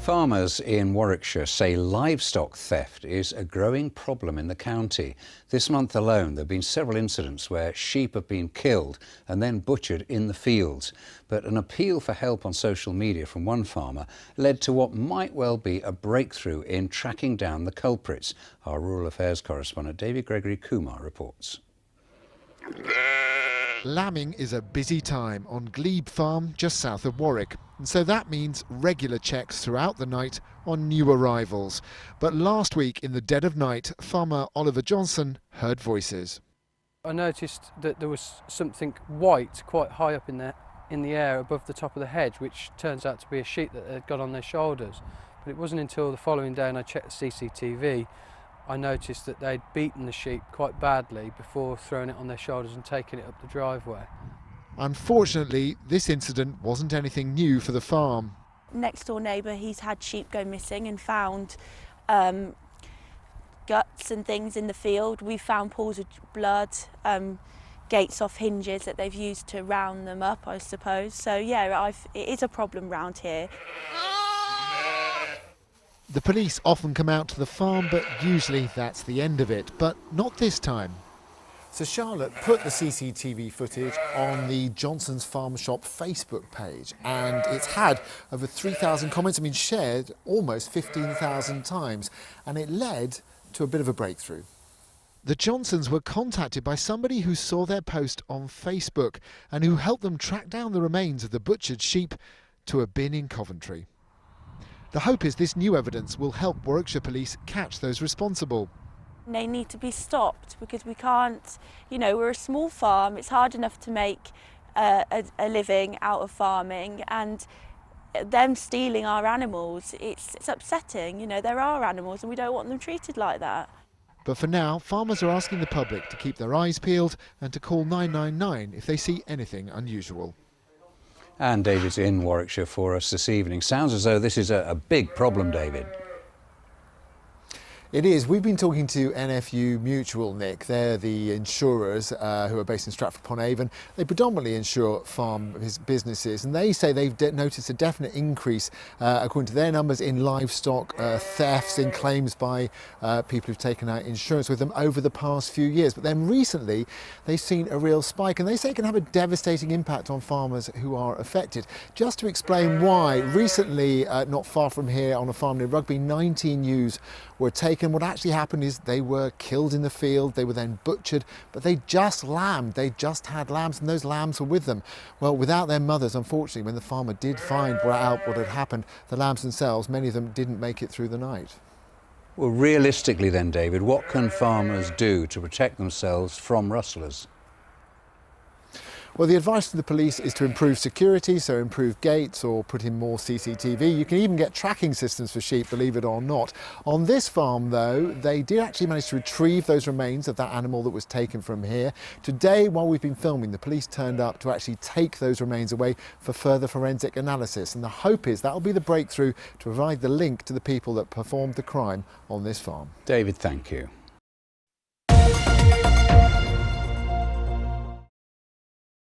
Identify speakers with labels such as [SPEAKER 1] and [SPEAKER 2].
[SPEAKER 1] Farmers in Warwickshire say livestock theft is a growing problem in the county. This month alone there have been several incidents where sheep have been killed and then butchered in the fields. But an appeal for help on social media from one farmer led to what might well be a breakthrough in tracking down the culprits. Our rural affairs correspondent Gregory-Kumar reports.
[SPEAKER 2] Lambing is a busy time on Glebe Farm just south of Warwick, and so that means regular checks throughout the night on new arrivals. But last week in the dead of night, farmer Oliver Johnson heard voices.
[SPEAKER 3] I noticed that there was something white quite high up in the air above the top of the hedge, which turns out to be a sheep that they'd got on their shoulders. But it wasn't until the following day and I checked the CCTV I noticed that they'd beaten the sheep quite badly before throwing it on their shoulders and taking it up the driveway.
[SPEAKER 2] Unfortunately, this incident wasn't anything new for the farm.
[SPEAKER 4] Next door neighbour, he's had sheep go missing and found guts and things in the field. We've found pools of blood, gates off hinges that they've used to round them up, I suppose. So yeah, it is a problem round here.
[SPEAKER 2] The police often come out to the farm, but usually that's the end of it. But not this time. So Charlotte put the CCTV footage on the Johnson's Farm Shop Facebook page, and it's had over 3,000 comments, shared almost 15,000 times, and it led to a bit of a breakthrough. The Johnsons were contacted by somebody who saw their post on Facebook and who helped them track down the remains of the butchered sheep to a bin in Coventry. The hope is this new evidence will help Warwickshire Police catch those responsible.
[SPEAKER 4] They need to be stopped because we can't, we're a small farm. It's hard enough to make a living out of farming, and them stealing our animals, it's upsetting. They're our animals and we don't want them treated like that.
[SPEAKER 2] But for now, farmers are asking the public to keep their eyes peeled and to call 999 if they see anything unusual.
[SPEAKER 1] And David's in Warwickshire for us this evening. Sounds as though this is a big problem, David.
[SPEAKER 2] It is. We've been talking to NFU Mutual, Nick. They're the insurers who are based in Stratford-upon-Avon. They predominantly insure farm businesses, and they say they've noticed a definite increase, according to their numbers, in livestock thefts, in claims by people who've taken out insurance with them over the past few years. But then recently, they've seen a real spike, and they say it can have a devastating impact on farmers who are affected. Just to explain why, recently, not far from here on a farm near Rugby, 19 ewes were taken. What actually happened is they were killed in the field, they were then butchered, but they just lambed, they just had lambs, and those lambs were with them. Well, without their mothers, unfortunately, when the farmer did find out what had happened, the lambs themselves, many of them didn't make it through the night.
[SPEAKER 1] Well, realistically then, David, what can farmers do to protect themselves from rustlers?
[SPEAKER 2] Well, the advice to the police is to improve security, so improve gates or put in more CCTV. You can even get tracking systems for sheep, believe it or not. On this farm, though, they did actually manage to retrieve those remains of that animal that was taken from here. Today, while we've been filming, the police turned up to actually take those remains away for further forensic analysis. And the hope is that'll be the breakthrough to provide the link to the people that performed the crime on this farm.
[SPEAKER 1] David, thank you.